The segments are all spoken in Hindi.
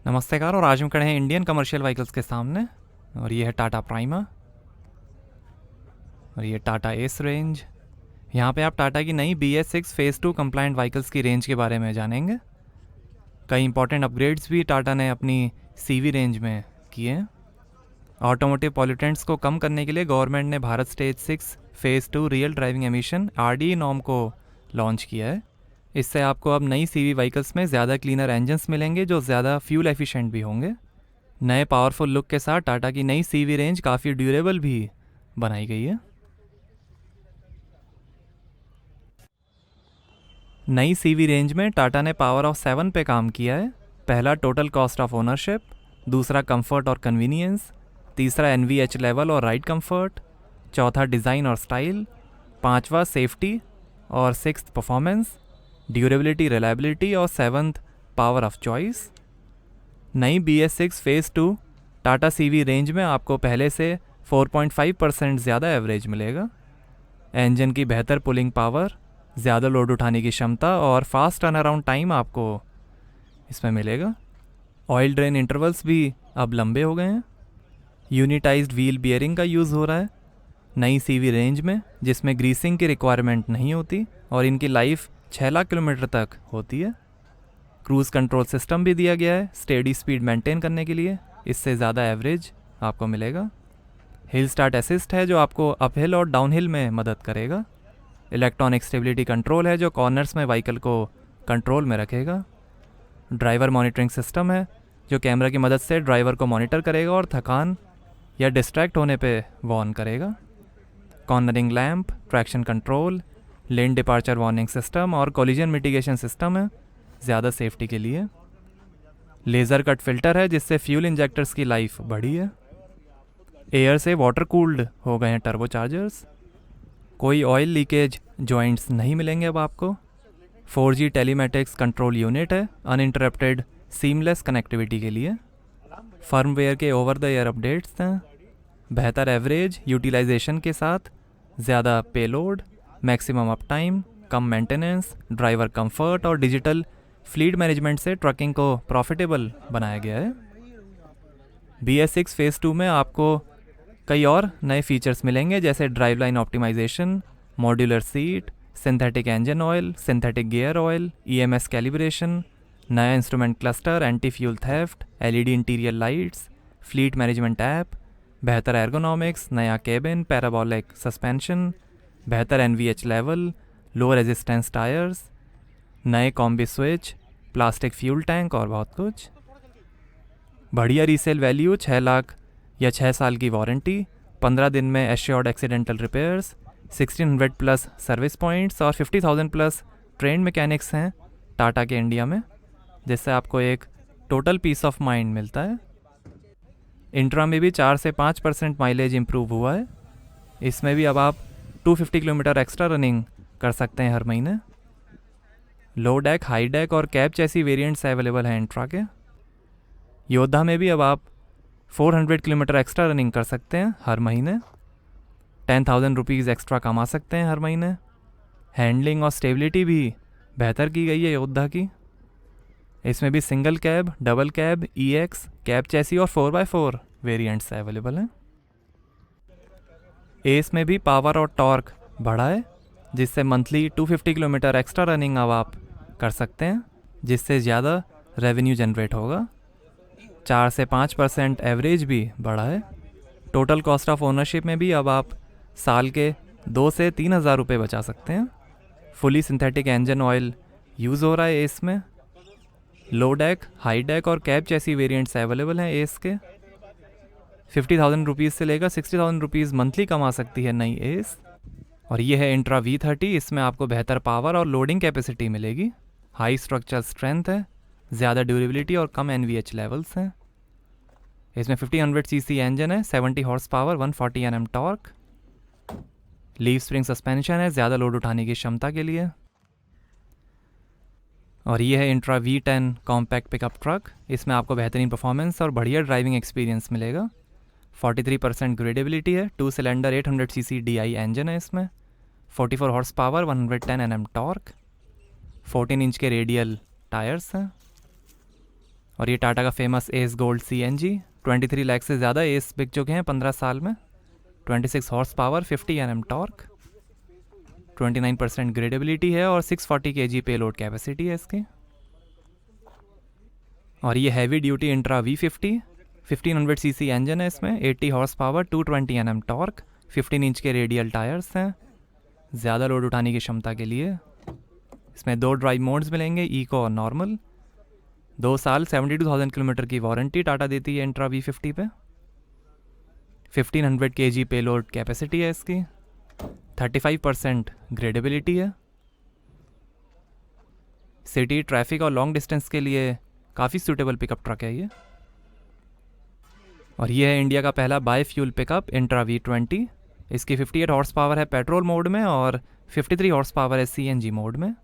नमस्कार। और आज हम खड़े हैं इंडियन कमर्शियल व्हीकल्स के सामने। और ये है टाटा प्राइमा और ये टाटा एस रेंज। यहाँ पे आप टाटा की नई BS6 फेज़ 2 कंप्लाइंट व्हीकल्स की रेंज के बारे में जानेंगे। कई इंपॉर्टेंट अपग्रेड्स भी टाटा ने अपनी CV रेंज में किए हैं। ऑटोमोटिव पॉल्यूटेंट्स को कम करने के लिए गवर्नमेंट ने Bharat stage 6 phase 2 real driving emission RDE norm को लॉन्च किया है। इससे आपको अब नई CV व्हीकल्स में ज़्यादा क्लीनर इंजन्स मिलेंगे जो ज़्यादा फ्यूल एफिशिएंट भी होंगे। नए पावरफुल लुक के साथ टाटा की नई CV रेंज काफ़ी ड्यूरेबल भी बनाई गई है। नई CV रेंज में टाटा ने पावर ऑफ 7 पे काम किया है। पहला टोटल कॉस्ट ऑफ ओनरशिप, दूसरा कंफर्ट और कन्वीनियंस, तीसरा NVH लेवल और राइड कंफर्ट, चौथा डिज़ाइन और स्टाइल, पांचवा सेफ्टी और सिक्स्थ परफॉर्मेंस, ड्यूरेबिलिटी, रिलायबिलिटी और सेवन्थ पावर ऑफ चॉइस। नई BS6 phase 2 Tata CV range में आपको पहले से 4.5% ज़्यादा एवरेज मिलेगा। इंजन की बेहतर पुलिंग पावर, ज़्यादा लोड उठाने की क्षमता और फास्ट टर्न अराउंड टाइम आपको इसमें मिलेगा। ऑयल ड्रेन इंटरवल्स भी अब लंबे हो गए हैं। यूनिटाइज्ड व्हील बियरिंग का यूज़ हो रहा है नई CV रेंज में, जिसमें ग्रीसिंग की रिक्वायरमेंट नहीं होती और इनकी लाइफ 6 लाख किलोमीटर तक होती है। क्रूज़ कंट्रोल सिस्टम भी दिया गया है स्टेडी स्पीड मेंटेन करने के लिए, इससे ज़्यादा एवरेज आपको मिलेगा। हिल स्टार्ट असिस्ट है जो आपको अपहिल और डाउनहिल में मदद करेगा। इलेक्ट्रॉनिक स्टेबिलिटी कंट्रोल है जो कॉर्नर्स में व्हीकल को कंट्रोल में रखेगा। ड्राइवर मॉनिटरिंग सिस्टम है जो कैमरा की मदद से ड्राइवर को मॉनिटर करेगा और थकान या डिस्ट्रैक्ट होने पे वार्न करेगा। Cornering lamp, traction control, lane departure warning system और कोलिजन मिटिगेशन सिस्टम है ज़्यादा सेफ्टी के लिए। लेज़र कट फिल्टर है जिससे फ्यूल इंजेक्टर्स की लाइफ बढ़ी है। एयर से वाटर कूल्ड हो गए हैं टर्बोचार्जर्स। कोई ऑयल लीकेज जॉइंट्स नहीं मिलेंगे अब आपको। 4G टेलीमेटिक्स कंट्रोल यूनिट है अनइंटरप्टेड सीमलेस कनेक्टिविटी के लिए। फर्मवेयर के ओवर द एयर अपडेट्स हैं। बेहतर एवरेज यूटिलाइजेशन के साथ ज़्यादा पेलोड, मैक्सिमम अप टाइम, कम मेंटेनेंस, ड्राइवर कंफर्ट और डिजिटल फ्लीट मैनेजमेंट से ट्रकिंग को प्रॉफिटेबल बनाया गया है। BS6 फेज़ 2 में आपको कई और नए फीचर्स मिलेंगे जैसे drive line optimization, modular seat, synthetic engine oil, synthetic gear oil, EMS calibration, नया instrument cluster, anti fuel theft, LED interior lights, fleet management app, बेहतर एर्गोनॉमिक्स, नया केबिन, पैराबोलिक सस्पेंशन, बेहतर NVH level, low resistance tyres, नए combi switch, plastic fuel tank और बहुत कुछ। बढ़िया रीसेल वैल्यू 6 लाख या 6 साल की वारंटी, 15 दिन में assured accidental repairs, 1600 plus service points और 50,000 प्लस ट्रेंड मैकेनिक्स हैं टाटा के इंडिया में, जिससे आपको एक टोटल पीस ऑफ माइंड मिलता है। इंट्रा में भी 4 से 5% माइलेज इम्प्रूव हुआ है। इसमें भी अब आप 250 किलोमीटर एक्स्ट्रा रनिंग कर सकते हैं हर महीने। लो डेक, हाई डेक और कैब जैसी वेरिएंट्स अवेलेबल हैं इंट्रा के। योद्धा में भी अब आप 400 किलोमीटर एक्स्ट्रा रनिंग कर सकते हैं हर महीने। 10,000 रुपीज़ एक्स्ट्रा कमा सकते हैं हर महीने। हैंडलिंग और स्टेबिलिटी भी बेहतर की गई है योद्धा की। इसमें भी single cab, double cab, EX, cab chassis और 4x4 वेरिएंट्स अवेलेबल हैं। एस में भी पावर और टॉर्क बढ़ा है जिससे मंथली 250 किलोमीटर एक्स्ट्रा रनिंग अब आप कर सकते हैं, जिससे ज़्यादा रेवेन्यू जनरेट होगा। 4 से 5% एवरेज भी बढ़ा है। टोटल कॉस्ट ऑफ ओनरशिप में भी अब आप साल के 2 से 3,000 रुपये बचा सकते हैं। Fully synthetic engine oil use हो रहा है एस में। लो डेक, हाई डेक और कैब जैसी वेरिएंट्स अवेलेबल हैं एस के। 50,000 रुपीज़ से लेकर 60,000 रुपीज़ मंथली कमा सकती है नई एस। और ये है इंट्रा V30। इसमें आपको बेहतर पावर और लोडिंग कैपेसिटी मिलेगी। हाई स्ट्रक्चरल स्ट्रेंथ है, ज़्यादा ड्यूरेबिलिटी और कम NVH लेवल्स हैं। इसमें 1500 cc इंजन है, 70 horse power, 140 Nm torque. Leaf spring suspension है ज़्यादा लोड उठाने की क्षमता के लिए। और ये है intra V10 compact pickup truck. इसमें आपको बेहतरीन परफॉर्मेंस और बढ़िया ड्राइविंग एक्सपीरियंस मिलेगा। 43% ग्रेडेबिलिटी है, 2 सिलेंडर 800 cc DI इंजन है इसमें। 44 horse power, 110 Nm torque. 14 inch के रेडियल टायर्स हैं। और ये टाटा का famous S gold CNG 23 lakh से ज़्यादा एस बिक चुके हैं 15 साल में। 26 horse power, 50 Nm torque, 29% gradability है और 640 kg पेलोड कैपेसिटी है इसकी। और ये heavy duty intra V50 1500 cc engine है इसमें, 80 horse power, 220 Nm torque, 15 inch के रेडियल टायर्स हैं ज़्यादा लोड उठाने की क्षमता के लिए। इसमें 2 ड्राइव मोड्स मिलेंगे, इको और नॉर्मल। 2 साल 72,000 किलोमीटर की वारंटी टाटा देती है इंट्रा V50 पे। 1500 kg पेलोड कैपेसिटी है इसकी, 35% ग्रेडेबिलिटी है। सिटी ट्रैफिक और लॉन्ग डिस्टेंस के लिए काफ़ी सूटेबल पिकअप ट्रक है ये। और ये है इंडिया का पहला bye fuel pickup intra V20। इसकी 58 हॉर्स पावर है पेट्रोल मोड में और 53 हॉर्स पावर है CNG मोड में।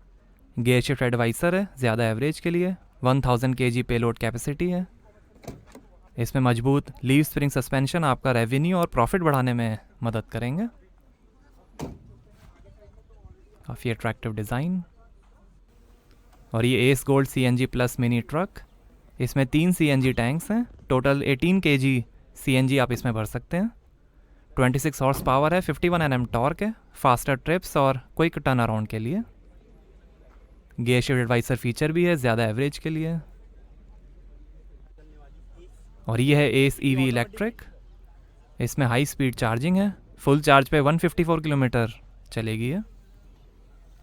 गियर शिफ्ट एडवाइसर है ज़्यादा एवरेज के लिए। 1000 kg पेलोड कैपेसिटी है। इसमें मजबूत लीव स्प्रिंग सस्पेंशन आपका रेवेन्यू और प्रॉफिट बढ़ाने में मदद करेंगे। काफ़ी अट्रैक्टिव डिज़ाइन। और ये S gold CNG plus mini truck, इसमें 3 CNG टैंक्स हैं, टोटल 18 kg CNG आप इसमें भर सकते हैं। 26 हॉर्स पावर है, 51 Nm टॉर्क है, फास्टर ट्रिप्स और क्विक टर्न अराउंड के लिए। गियर शिफ्ट एडवाइसर फीचर भी है ज़्यादा एवरेज के लिए। और ये है एस EV इलेक्ट्रिक, इसमें हाई स्पीड चार्जिंग है, फुल चार्ज पे 154 किलोमीटर चलेगी है।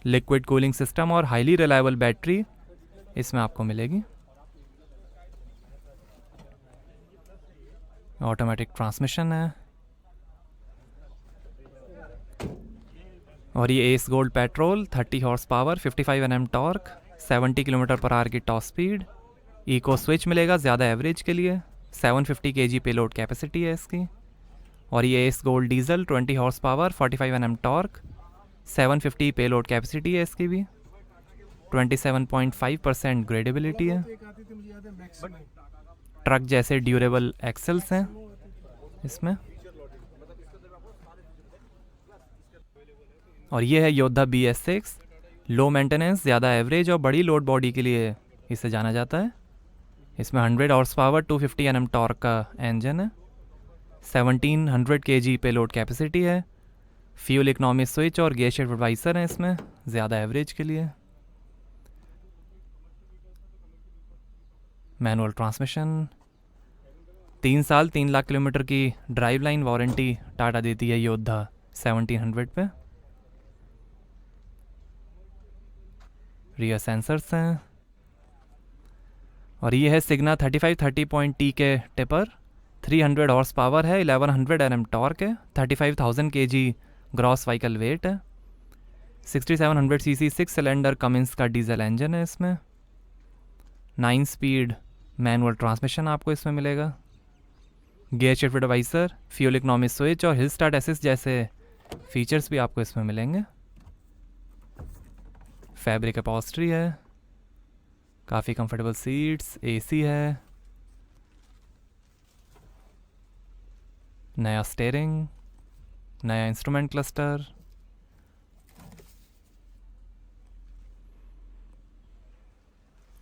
लिक्विड कूलिंग सिस्टम और हाईली रिलायबल बैटरी इसमें आपको मिलेगी। ऑटोमेटिक ट्रांसमिशन है। और ये S gold petrol, 30 horse power, 55 Nm torque, 70 km/h की टॉप स्पीड। इको स्विच मिलेगा ज़्यादा एवरेज के लिए। 750 kg पेलोड कैपेसिटी है इसकी। और ये S gold diesel, 20 horse power, 45 Nm torque, 750 payload capacity है इसकी भी। 27.5% ग्रेडेबिलिटी है। ट्रक जैसे ड्यूरेबल एक्सेल्स हैं इसमें। और ये है योद्धा BS6, लो मेंटेनेंस, ज़्यादा एवरेज और बड़ी लोड बॉडी के लिए इसे जाना जाता है। इसमें 100 हॉर्स पावर, 250 Nm टॉर्क का इंजन है। 1700 kg पेलोड कैपेसिटी है। फ्यूल इकोनॉमी स्विच और गियर शिफ्ट एडवाइसर हैं इसमें ज़्यादा एवरेज के लिए। Manual transmission. 3 साल 3 लाख किलोमीटर की ड्राइव लाइन वारंटी टाटा देती है योद्धा 1700 पे। रियर सेंसर्स हैं। और ये है सिग्ना 3530.T के टिपर, 300 हॉर्स पावर है, 1100 Nm टॉर्क है, 35,000 kg ग्रॉस व्हीकल वेट है। 6700 cc 6 सिलेंडर कमिंस का डीजल इंजन है इसमें। 9 स्पीड मैनुअल ट्रांसमिशन आपको इसमें मिलेगा। Gear shift adviser, fuel economy switch और हिल स्टार्ट असिस्ट जैसे फीचर्स भी आपको इसमें मिलेंगे। फैब्रिक अपॉल्स्ट्री है, काफ़ी कंफर्टेबल सीट्स, AC है, नया स्टीयरिंग, नया इंस्ट्रूमेंट क्लस्टर।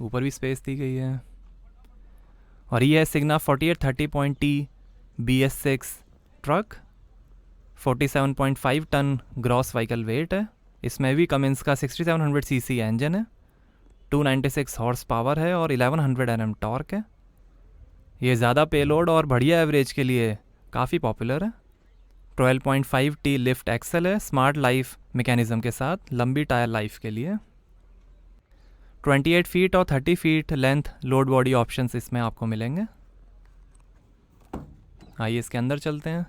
ऊपर भी स्पेस दी गई है। और ये है Signa 4830.T BS6 truck, 47.5 tonne gross vehicle weight है। इसमें भी कमिंस का 6700 cc इंजन है, 296 हॉर्स पावर है और 1100 Nm टॉर्क है। ये ज़्यादा पेलोड और बढ़िया एवरेज के लिए काफ़ी पॉपुलर है। 12.5T लिफ्ट एक्सेल है, स्मार्ट लाइफ मैकेनिज्म के साथ लंबी टायर लाइफ के लिए। 28 फीट और 30 feet length load body options इसमें आपको मिलेंगे। आइए इसके अंदर चलते हैं।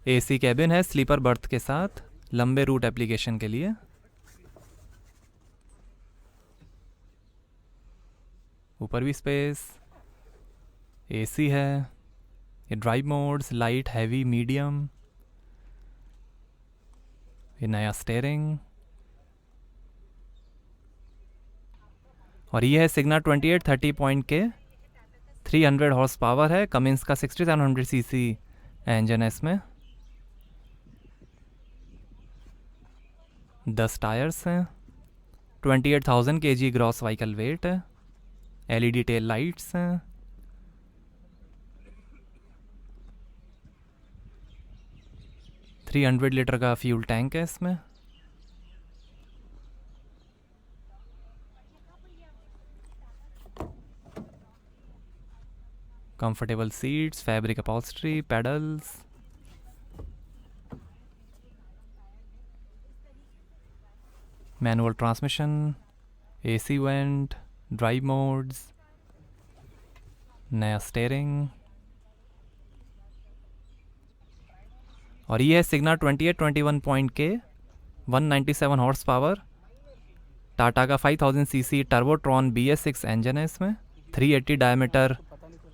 AC कैबिन है स्लीपर बर्थ के साथ लंबे रूट एप्लीकेशन के लिए। ऊपर भी स्पेस, AC है। ये drive modes, light, heavy, medium. ये नया स्टीयरिंग। और ये है सिग्ना 2830.K, 300 हॉर्स पावर है, कमिंस का 6700 cc इंजन है इसमें। 10 टायर्स हैं, 28,000 kg ग्रॉस व्हीकल वेट है। LED टेल लाइट्स हैं। $300 लीटर का फ्यूल टैंक है इसमें। Comfortable seats, fabric upholstery, pedals, manual transmission, AC went, drive modes, नया स्टीयरिंग। और ये है सिग्ना 2821.K 197 हॉर्स पावर, टाटा का 5000 सीसी टर्बोट्रॉन BS6 इंजन है इसमें। 380 डायमीटर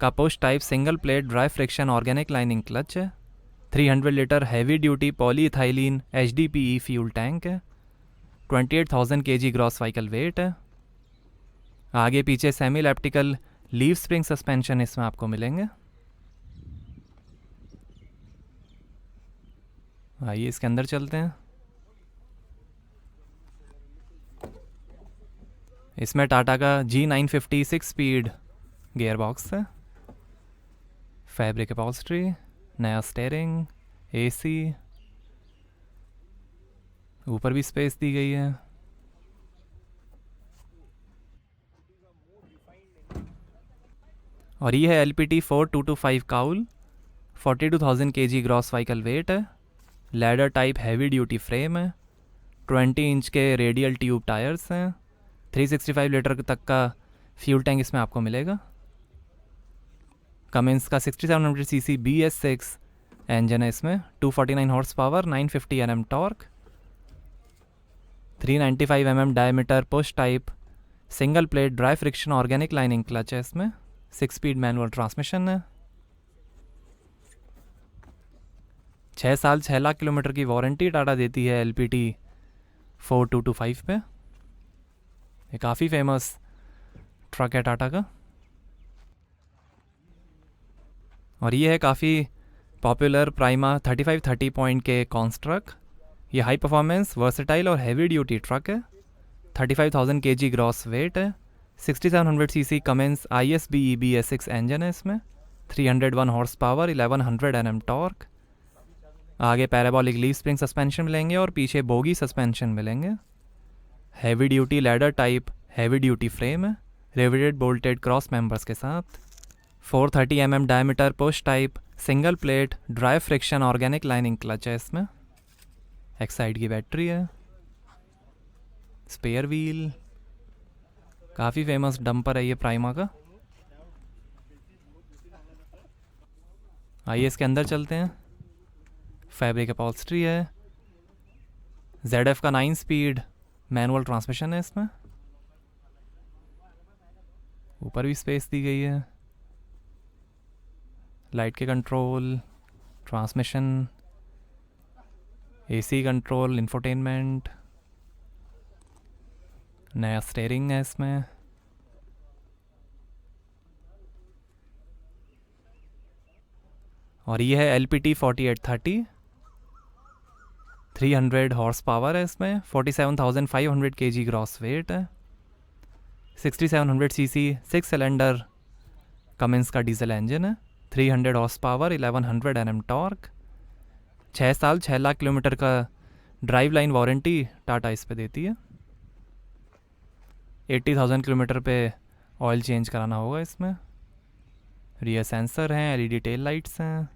का push type single plate dry friction organic lining clutch है। 300 litre heavy duty polyethylene HDPE fuel tank है। 28,000 kg ग्रॉस व्हीकल वेट है। आगे पीछे semi elliptical leave spring suspension इसमें आपको मिलेंगे। आइए इसके अंदर चलते हैं। इसमें टाटा का G950 6 स्पीड गियर बॉक्स है। फैब्रिक अपॉल्स्ट्री, नया स्टीयरिंग, AC, ऊपर भी स्पेस दी गई है। और ये है LPT 4225 cowl, 42,000 kg gross vehicle weight है। Ladder type heavy duty frame है। 20 इंच के रेडियल ट्यूब टायर्स हैं। 365 लीटर तक का फ्यूल टैंक इसमें आपको मिलेगा। कमिंस का 6700 सीसी BS6 इंजन है इसमें। 249 horse power, 950 Nm torque, 395 mm diameter push type single plate dry friction organic lining clutch है इसमें। 6 स्पीड मैनुअल ट्रांसमिशन है। 6 साल 6 लाख किलोमीटर की वारंटी टाटा देती है LPT 4225 पे। ये काफ़ी फेमस ट्रक है टाटा का। और ये है काफ़ी पॉपुलर प्राइमा 3530.K कॉन्स्ट्रक। ये हाई परफॉर्मेंस, वर्सेटाइल और हैवी ड्यूटी ट्रक है। 35,000 kg ग्रॉस वेट है। 6700 CC commence ISBE BS6 engine है इसमें। 301 हॉर्स पावर, 1100 Nm टॉर्क। आगे पैराबोलिक लीव स्प्रिंग सस्पेंशन मिलेंगे और पीछे बोगी सस्पेंशन मिलेंगे। Heavy duty ladder type heavy duty frame है, रिवेटेड बोल्टेड क्रॉस मेंबर्स के साथ। 430 mm diameter push type single plate dry friction organic lining clutch है इसमें। एक्साइड की बैटरी है। स्पेयर व्हील, काफ़ी फेमस डंपर है ये प्राइमा का। आइए इसके अंदर चलते हैं। फैब्रिक अपॉल्स्ट्री है। ZF का 9 स्पीड मैनुअल ट्रांसमिशन है इसमें। ऊपर भी स्पेस दी गई है। लाइट के control, transmission, AC control, infotainment, नया स्टीयरिंग है इसमें। और ये है LPT 4830, 300 हॉर्स पावर है इसमें। 47,500 kg ग्रॉस वेट है। 6700 सीसी 6 सिलेंडर कमिंस का डीजल इंजन है। 300 हॉर्स पावर, 1100 Nm टॉर्क। 6 साल 6 लाख किलोमीटर का ड्राइव लाइन वारंटी टाटा इस पे देती है। 80,000 किलोमीटर पे ऑयल चेंज कराना होगा इसमें। रियर सेंसर हैं, LED टेल लाइट्स हैं।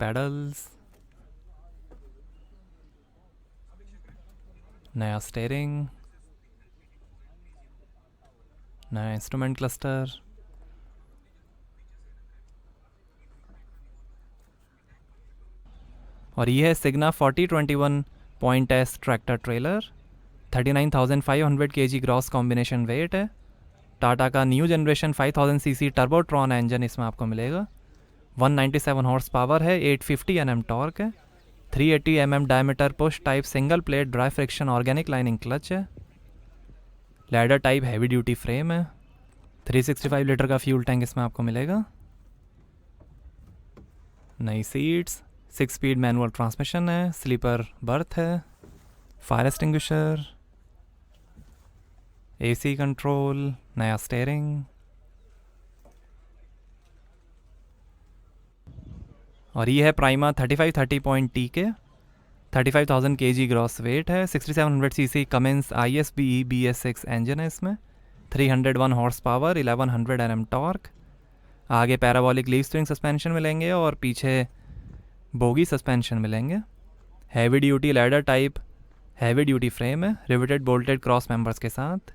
पेडल्स, नया स्टीयरिंग, नया इंस्ट्रूमेंट क्लस्टर। और ये है Signa 4021.S tractor trailer. 39,500 kg gross combination weight है। टाटा का new generation 5000 cc Turbotronn engine इसमें आपको मिलेगा। 197 हॉर्स पावर है, 850 Nm टॉर्क है। 380 mm diameter push type single plate dry friction organic lining clutch है। Ladder type heavy duty frame है। 365 लीटर का फ्यूल टैंक इसमें आपको मिलेगा। नई सीट्स, 6 स्पीड मैनुअल ट्रांसमिशन है, स्लीपर बर्थ है, फायर एक्सटिंग्विशर, एसी कंट्रोल, नया स्टेयरिंग। और ये है प्राइमा 3530.T के 35,000 kg ग्रॉस वेट है। 6700 cc Cummins ISBE BS6 engine है इसमें। 301 हॉर्स पावर, 1100 Nm टॉर्क। आगे पैराबोलिक लीफ स्प्रिंग सस्पेंशन मिलेंगे और पीछे बोगी सस्पेंशन मिलेंगे। Heavy duty ladder type heavy duty frame है, रिवेटेड बोल्टेड क्रॉस मेंबर्स के साथ।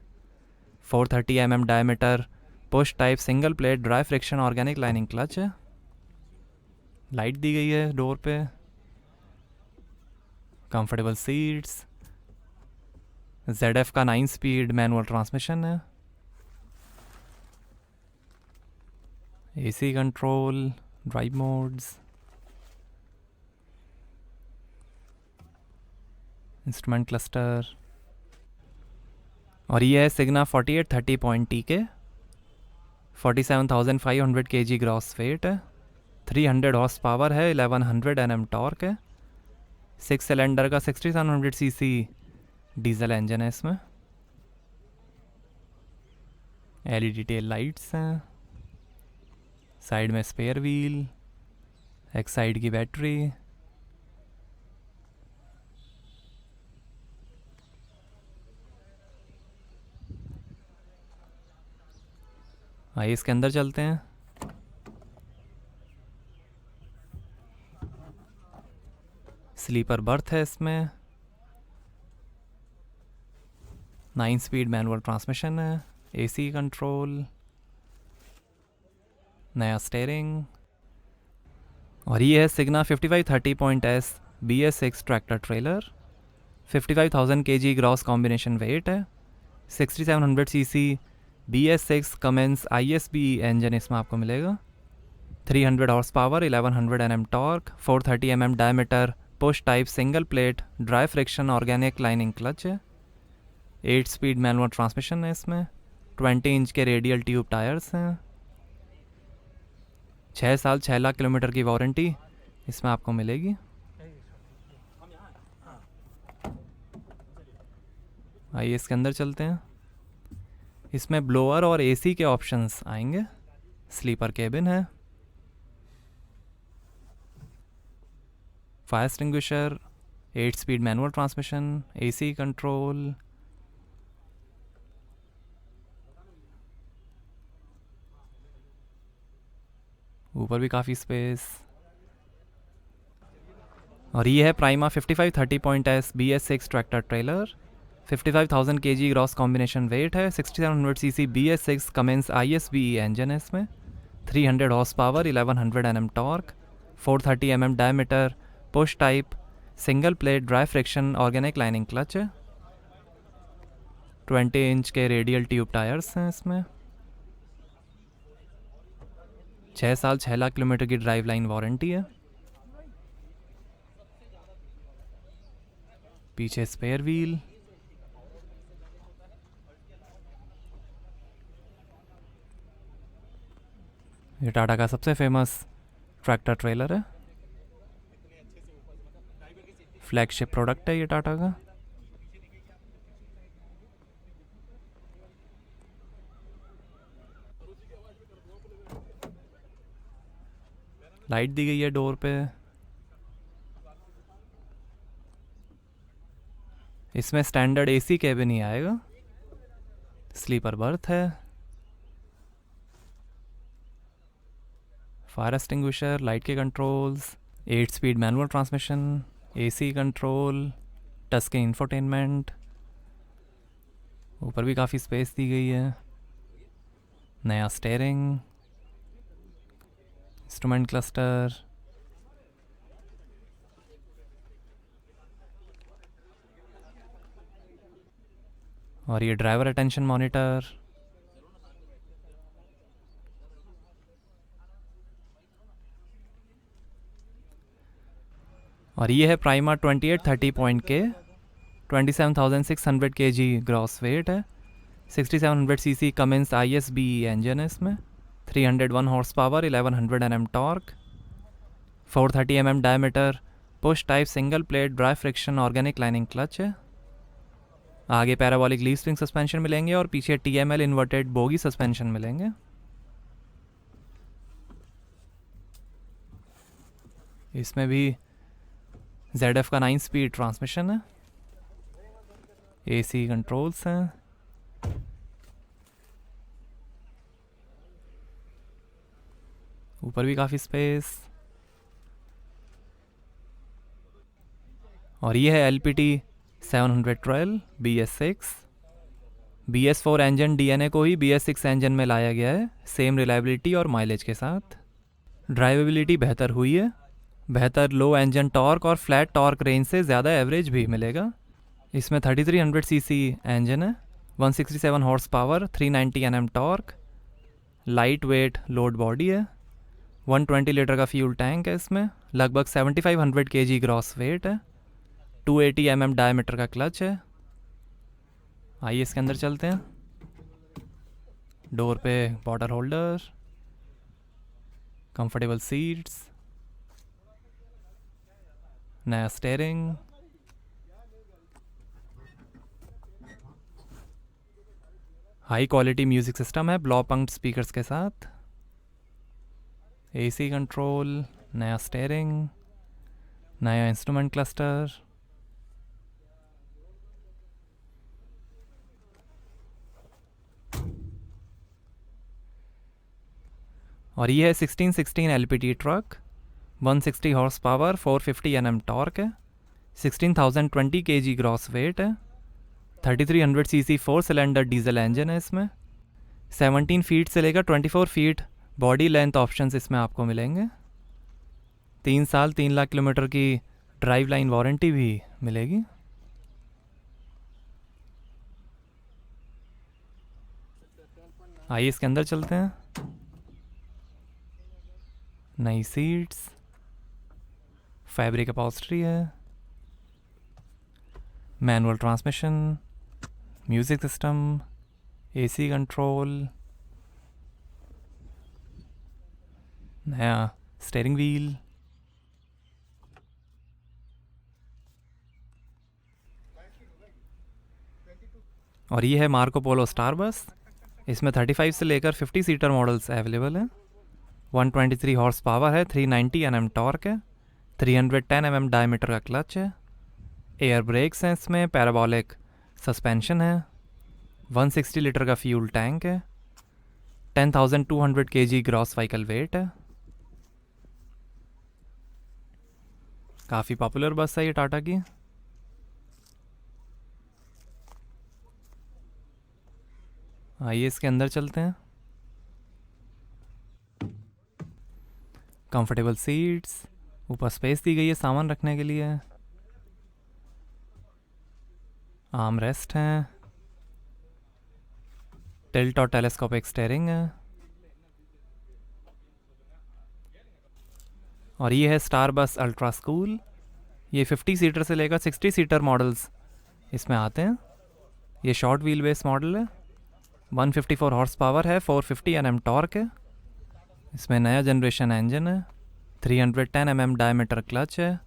430 mm diameter push type single plate dry friction organic lining clutch है। लाइट दी गई है डोर पे। Comfortable seats. ZF का 9 स्पीड मैनुअल ट्रांसमिशन है। AC control, drive modes, instrument cluster. और ये है सिग्ना 4830.T के 47,500 kg ग्रॉस वेट है। 300 हॉर्स पावर है, 1100 Nm टॉर्क है। 6 सिलेंडर का 6700 cc डीजल इंजन है इसमें। LED टेल लाइट्स हैं। साइड में स्पेयर व्हील, एक साइड की बैटरी। आइए इसके अंदर चलते हैं। स्लीपर बर्थ है इसमें। 9 स्पीड मैनुअल ट्रांसमिशन है। एसी कंट्रोल, नया स्टेयरिंग। और ये है Signa 5530.S BS6 tractor trailer. 55,000 kg gross combination weight है। 6700 cc BS6 commence ISBE engine इसमें आपको मिलेगा। 300 horse power, 1100 Nm torque. 430 mm diameter push type single plate dry friction organic lining clutch है। 8 स्पीड मैनुअल ट्रांसमिशन है इसमें। 20 इंच के रेडियल ट्यूब टायर्स हैं। 6 साल 6 लाख किलोमीटर की वारंटी इसमें आपको मिलेगी। आइए इसके अंदर चलते हैं। इसमें ब्लोअर और एसी के ऑप्शंस आएंगे। स्लीपर केबिन है। Fire extinguisher, 8 speed manual transmission, AC control. ऊपर भी काफ़ी स्पेस। और ये है Prima 5530.S BS6 tractor trailer. 55,000 kg gross combination weight है। 6700 cc BS6 commence ISBE engine है इसमें। 300 horse power, 1100 Nm torque. 430 mm diameter push type single plate dry friction organic lining clutch है। 20 इंच के रेडियल ट्यूब टायर्स हैं इसमें। 6 साल 6 लाख किलोमीटर की ड्राइव लाइन वारंटी है। पीछे स्पेयर व्हील। ये टाटा का सबसे फेमस ट्रैक्टर ट्रेलर है। फ्लैगशिप प्रोडक्ट है ये टाटा का। लाइट दी गई है डोर पे। इसमें स्टैंडर्ड एसी केबिन ही आएगा। स्लीपर बर्थ है। फायर एक्सटिंग्विशर, लाइट के controls, 8 speed manual transmission, AC control, touch screen infotainment. ऊपर भी काफ़ी स्पेस दी गई है। नया स्टेयरिंग, इंस्ट्रूमेंट क्लस्टर। और ये ड्राइवर अटेंशन मॉनिटर। और ये है prima 2830.K 27,600 kg gross weight है। 6700 cc कमिंस ISBE इंजन है इसमें। 301 horse power, 1100 Nm torque. 430 mm diameter push type single plate dry friction organic lining clutch है। आगे पैराबोलिक लीफ स्प्रिंग सस्पेंशन मिलेंगे और पीछे TML इन्वर्टेड बोगी सस्पेंशन मिलेंगे। इसमें भी ZF का 9 स्पीड ट्रांसमिशन है। AC कंट्रोल्स हैं। ऊपर भी काफ़ी स्पेस। और ये है LPT 712 BS6। BS4 engine DNA को ही BS6 इंजन में लाया गया है, सेम रिलायबिलिटी और माइलेज के साथ। ड्राइवेबिलिटी बेहतर हुई है, बेहतर लो इंजन टॉर्क और फ्लैट टॉर्क रेंज से ज़्यादा एवरेज भी मिलेगा। इसमें 3300 सीसी इंजन है, 167 horse power, 390 Nm torque, light weight load body है, 120 लीटर का फ्यूल टैंक है। इसमें लगभग 7500 kg ग्रॉस वेट है, 280 mm डायमीटर का क्लच है। आइए इसके अंदर चलते हैं। डोर पे वाटर होल्डर, कंफर्टेबल सीट्स, नया steering, high quality music system है ब्लॉपंक्ट स्पीकर्स के साथ, AC कंट्रोल, नया स्टेयरिंग, नया इंस्ट्रूमेंट क्लस्टर। और ये है 1616 LPT truck, 160 horse power, 450 Nm torque है, 16020 kg ग्रॉस वेट है, 3300 सीसी 4 सिलेंडर डीजल इंजन है। इसमें 17 फीट से लेकर 24 फीट बॉडी लेंथ ऑप्शंस इसमें आपको मिलेंगे। 3 साल 3 लाख किलोमीटर की ड्राइव लाइन वारंटी भी मिलेगी। आइए इसके अंदर चलते हैं। नई सीट्स, फैब्रिक अपॉल्स्ट्री है, manual transmission, music system, AC control, नया स्टीयरिंग व्हील। और ये है मार्को पोलो स्टार बस। इसमें 35 से लेकर 50 सीटर मॉडल्स अवेलेबल हैं। 123 हॉर्स पावर है, 390 Nm टॉर्क है, 310 mm डायमीटर का क्लच है, एयर ब्रेक्स हैं इसमें, पैराबोलिक सस्पेंशन है, 160 लीटर का फ्यूल टैंक है, 10,200 kg ग्रॉस व्हीकल वेट है। काफ़ी पॉपुलर बस है ये टाटा की। आइए इसके अंदर चलते हैं। कंफर्टेबल सीट्स, ऊपर स्पेस दी गई है सामान रखने के लिए, आर्म रेस्ट हैं, टिल्ट और टेलीस्कोपिक स्टीयरिंग है। और ये है स्टार बस अल्ट्रा स्कूल। ये 50 सीटर से लेकर 60 सीटर मॉडल्स इसमें आते हैं। ये शॉर्ट व्हील बेस मॉडल है, 154 हॉर्स पावर है, 450 Nm टॉर्क है। इसमें नया जनरेशन इंजन है, 310 mm डायमीटर क्लच है,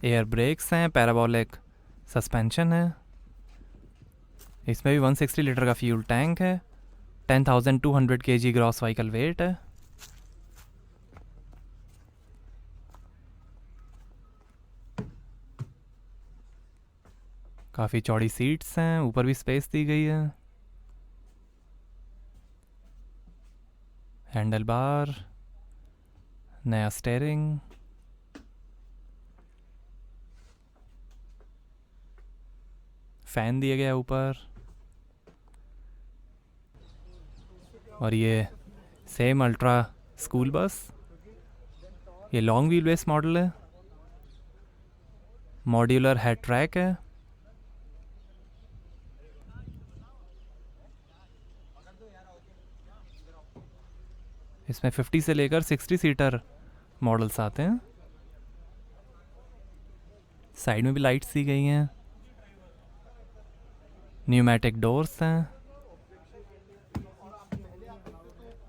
एयर ब्रेक्स हैं, पैराबोलिक सस्पेंशन है। इसमें भी 160 लीटर का फ्यूल टैंक है, 10,200 kg ग्रॉस व्हीकल वेट है। काफ़ी चौड़ी सीट्स हैं, ऊपर भी स्पेस दी गई है। हैंडल बार, नया स्टीयरिंग, फैन दिया गया ऊपर। और ये सेम अल्ट्रा स्कूल बस, ये लॉन्ग व्हील बेस मॉडल है, मॉड्यूलर हेड ट्रैक है। इसमें 50 से लेकर 60 सीटर मॉडल्स आते हैं। साइड में भी लाइट्स दी गई हैं, न्यूमैटिक डोर्स हैं,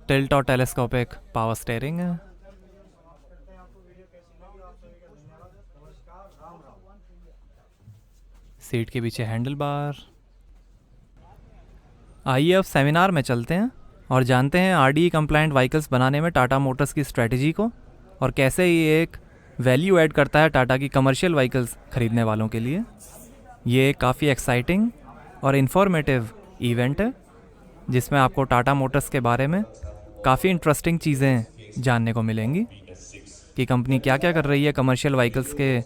टिल्ट और टेलीस्कोपिक पावर स्टीयरिंग है। सीट के पीछे हैंडल बार, आइए अब सेमिनार में चलते हैं और जानते हैं आरडीई कंप्लायंट व्हीकल्स बनाने में टाटा मोटर्स की स्ट्रेटजी को और कैसे ये एक वैल्यू ऐड करता है टाटा की कमर्शियल व्हीकल्स खरीदने वालों के लिए। ये एक काफ़ी एक्साइटिंग और इन्फॉर्मेटिव इवेंट है जिसमें आपको टाटा मोटर्स के बारे में काफ़ी इंटरेस्टिंग चीज़ें जानने को मिलेंगी कि कंपनी क्या क्या कर रही है कमर्शियल व्हीकल्स के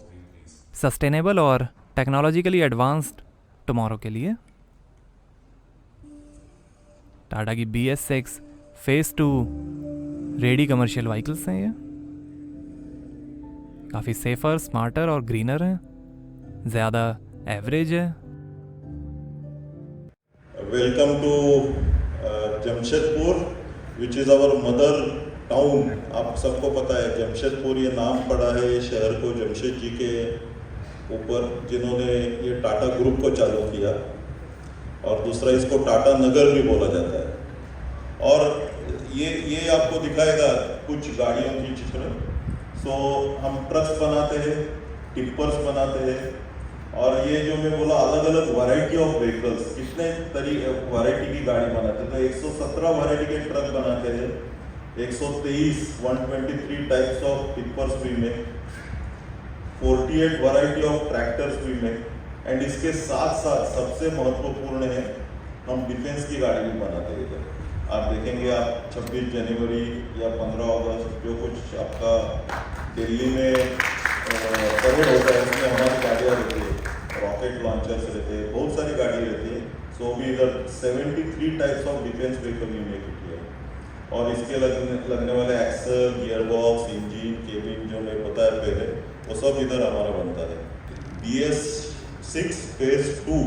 सस्टेनेबल और टेक्नोलॉजिकली एडवांस्ड टुमारो के लिए। टाटा की BS6 phase 2 ready commercial vehicles हैं। ये काफ़ी सेफ़र, स्मार्टर और ग्रीनर हैं, ज़्यादा एवरेज है। Welcome to Jamshedpur which is our mother town. आप सबको पता है जमशेदपुर ये नाम पड़ा है ये शहर को जमशेद जी के ऊपर जिन्होंने ये टाटा ग्रुप को चालू किया, और दूसरा इसको टाटा नगर भी बोला जाता है। और ये आपको दिखाएगा कुछ गाड़ियों की चित्र। सो हम ट्रक्स बनाते हैं, टिप्पर्स बनाते हैं, और ये जो मैं बोला अलग अलग वैरायटी ऑफ व्हीकल्स, कितने वैरायटी की गाड़ी बनाते हैं। तो 117 वैरायटी के ट्रक बनाते हैं, 123 टाइप्स ऑफ टिप्पर्स भी में, 48 वैरायटी ऑफ ट्रैक्टर्स भी में, एंड इसके साथ साथ सबसे महत्वपूर्ण है हम डिफेंस की गाड़ी भी बनाते हैं। आप देखेंगे, आप 26 जनवरी या 15 अगस्त जो कुछ आपका दिल्ली में परेड होता है उसमें हमारी गाड़ियाँ रहती है, रॉकेट लॉन्चर्स रहते हैं, बहुत सारी गाड़ी रहती है। सो भी इधर 73 टाइप्स ऑफ डिफेंस व्हीकल भी मेक किया, और इसके लगने वाले axle, gear box, engine, cabin जो मैं बताया पहले, वो सब इधर हमारा बनता है। BS6 फेज़ 2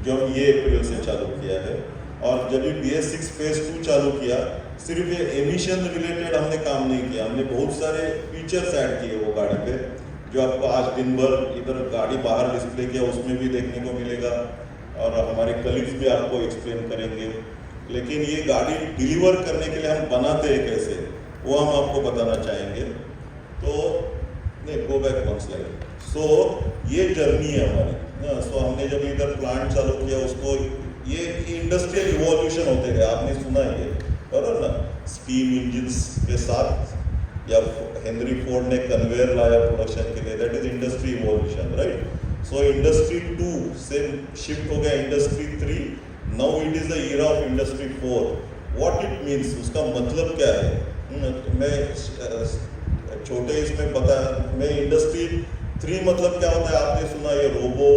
जो ये अप्रैल से चालू किया है, और जब ये BS6 फेज़ 2 चालू किया, सिर्फ ये एमिशन रिलेटेड हमने काम नहीं किया, हमने बहुत सारे फीचर्स ऐड किए वो गाड़ी पे, जो आपको आज दिन भर इधर गाड़ी बाहर डिस्प्ले किया उसमें भी देखने को मिलेगा, और हमारे कलीग्स भी आपको एक्सप्लेन करेंगे। लेकिन ये गाड़ी डिलीवर करने के लिए हम बनाते हैं कैसे, वो हम आपको बताना चाहेंगे। तो नहीं, गो बैक वन स्लाइड। सो ये जर्नी है हमारी। सो हमने जब इधर प्लांट चालू किया उसको, ये इंडस्ट्रियल इवोल्यूशन होते गए, आपने सुना है ये, बराबर ना, स्टीम इंजिन्स के साथ, या हेनरी फोर्ड ने कन्वेयर लाया प्रोडक्शन के लिए, that is industry evolution, right. So industry 2 से शिफ्ट हो गया industry 3, now it is the era of industry 4। What it means, उसका मतलब क्या है, मैं छोटे इसमें बता, मैं इंडस्ट्री 3 मतलब क्या होता है आपने सुना, ये रोबो,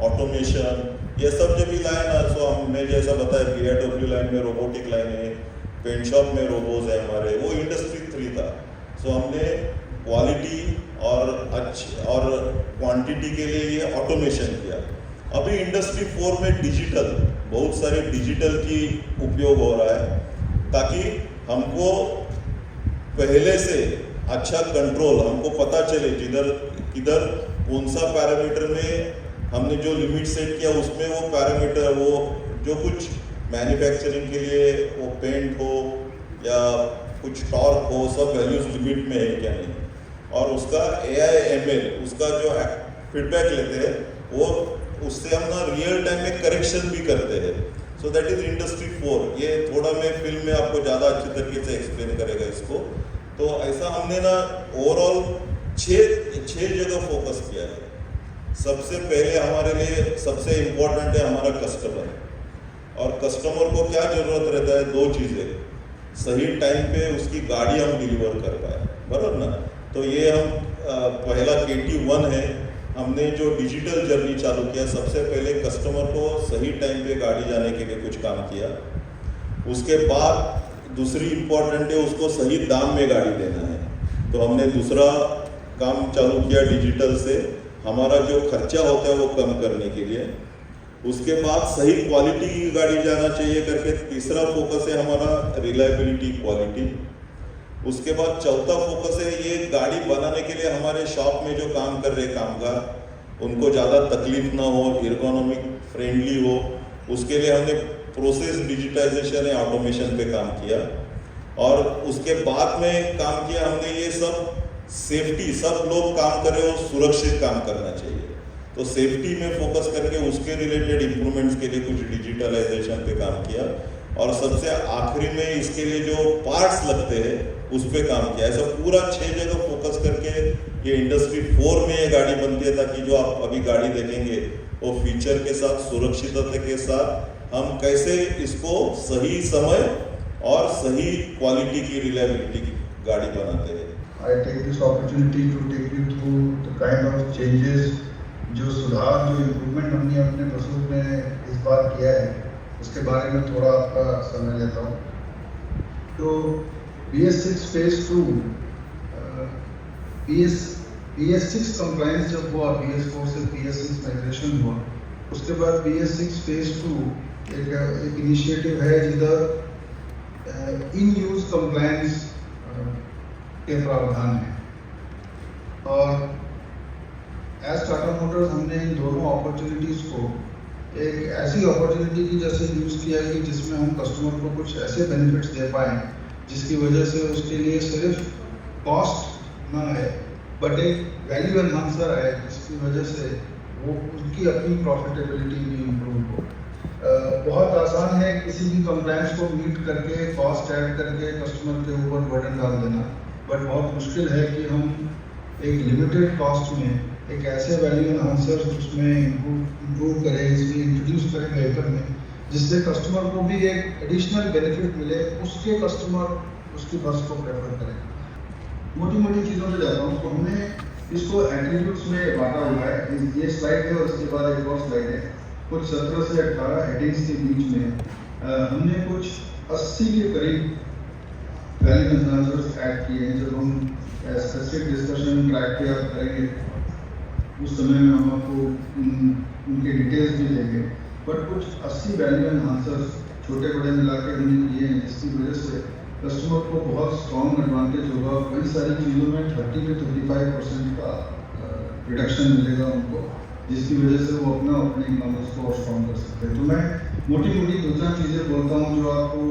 ऑटोमेशन, ये सब जब भी लाए ना, सो मैं जैसा बताया BIW लाइन में रोबोटिक लाइन है, पेंट शॉप में रोबोज है हमारे, वो इंडस्ट्री 3 था। सो हमने क्वालिटी और क्वांटिटी के लिए ये ऑटोमेशन किया। अभी इंडस्ट्री 4 में डिजिटल, बहुत सारे डिजिटल की उपयोग हो रहा है, ताकि हमको पहले से अच्छा कंट्रोल, हमको पता चले किधर कौन सा पैरामीटर में हमने जो लिमिट सेट किया उसमें वो पैरामीटर, वो जो कुछ मैन्युफैक्चरिंग के लिए वो पेंट हो या कुछ टॉर्क हो, सब वैल्यूज लिमिट में है क्या नहीं, और उसका AI/ML उसका जो फीडबैक लेते हैं, वो उससे हम ना रियल टाइम में करेक्शन भी करते हैं। So that is industry 4। ये थोड़ा मैं फिल्म में आपको ज़्यादा अच्छे तरीके से एक्सप्लेन करेगा इसको। तो ऐसा हमने ना ओवरऑल 6 जगह फोकस किया है। सबसे पहले हमारे लिए सबसे इम्पोर्टेंट है हमारा कस्टमर, और कस्टमर को क्या ज़रूरत रहता है, 2 चीज़ें, सही टाइम पे उसकी गाड़ी हम डिलीवर कर पाए, बराबर ना। तो ये हम पहला KT1 है, हमने जो डिजिटल जर्नी चालू किया, सबसे पहले कस्टमर को सही टाइम पे गाड़ी जाने के लिए कुछ काम किया। उसके बाद दूसरी इम्पोर्टेंट है, उसको सही दाम में गाड़ी देना है। तो हमने दूसरा काम चालू किया डिजिटल से, हमारा जो खर्चा होता है वो कम करने के लिए। उसके बाद सही क्वालिटी की गाड़ी जाना चाहिए करके तीसरा फोकस है हमारा रिलायबिलिटी, क्वालिटी। उसके बाद चौथा फोकस है ये गाड़ी बनाने के लिए हमारे शॉप में जो काम कर रहे कामगार, उनको ज़्यादा तकलीफ ना हो, एर्गोनॉमिक फ्रेंडली हो, उसके लिए हमने प्रोसेस डिजिटाइजेशन या ऑटोमेशन पे काम किया। और उसके बाद में काम किया हमने ये सब सेफ्टी, सब लोग काम कर रहे हो सुरक्षित काम करना चाहिए, तो सेफ्टी में फोकस करके उसके रिलेटेड इम्प्रूवमेंट्स के लिए कुछ डिजिटलाइजेशन पे काम किया, और सबसे आखिरी में इसके लिए जो पार्ट्स लगते हैं उस पर काम किया। ऐसा पूरा 6 जगह फोकस करके ये इंडस्ट्री 4 में ये गाड़ी बनती है, ताकि जो आप अभी गाड़ी देखेंगे वो फीचर के साथ, सुरक्षितता के साथ हम कैसे इसको सही समय और सही क्वालिटी की, रिलायबिलिटी की गाड़ी बनाते हैं। I take this opportunity to take you through the kind of changes, जो सुधार, जो इम्प्रूवमेंट हमने अपने बसों में इस बार किया है, उसके बारे में थोड़ा आपका समय लेता हूँ। तो BS6 फेज 2, BS6 कंप्लायंस जब हुआ, BS4 से BS6 माइग्रेशन हुआ, उसके बाद BS6 फेज 2 एक इनिशिएटिव है जिधर इन यूज कंप्लायंस के प्रावधान है। और एज टाटा मोटर्स हमने इन दोनों अपॉर्चुनिटीज़ को एक ऐसी अपॉर्चुनिटी की जैसे यूज़ किया कि जिसमें हम कस्टमर को कुछ ऐसे बेनिफिट्स दे पाएँ जिसकी वजह से उसके लिए सिर्फ कॉस्ट ना है बट एक वैल्यू एनहांसर है, जिसकी वजह से वो उसकी अपनी प्रॉफिटेबिलिटी भी इम्प्रूव हो। बहुत आसान है किसी भी कंप्लायंस को मीट करके कॉस्ट ऐड करके कस्टमर के ऊपर बर्डन डाल देना, बट बहुत मुश्किल है कि हम एक लिमिटेड कॉस्ट में एक ऐसे वैल्यू एनहांसर उसमें इम्प्रूव करें, इसमें इंट्रोड्यूस करें व्हीकल में, जिससे कस्टमर को भी एक एडिशनल बेनिफिट मिले, उसके कस्टमर उसकी बस को प्रेफर करें। मोटी मोटी चीज़ों पे जाता हूँ तो हमने इसको एट्रीब्यूट्स में बांटा हुआ है। ये स्लाइड है और उसके बाद एक और स्लाइड है। कुछ 17 से 18 हेडिंग्स के बीच में हमने कुछ 80 के करीब वैल्यू एनहांसर्स ऐड किए हैं। जब हम स्पेसिफिक डिस्कशन क्राइटेरिया करेंगे उस समय में हम आपको उनके डिटेल्स भी देंगे, बट कुछ 80 वैल्यू एनहांसर्स छोटे बड़े मिला के हमने किए हैं, जिसकी वजह से कस्टमर को बहुत स्ट्रॉन्ग एडवांटेज होगा। कई सारी चीज़ों में 30 से 35% का रिडक्शन मिलेगा उनको, जिसकी वजह से वो अपने इकोनॉमिक्स को और स्ट्रॉन्ग कर सकते हैं। तो मैं मोटी मोटी 2-4 चीज़ें बोलता हूँ जो आपको,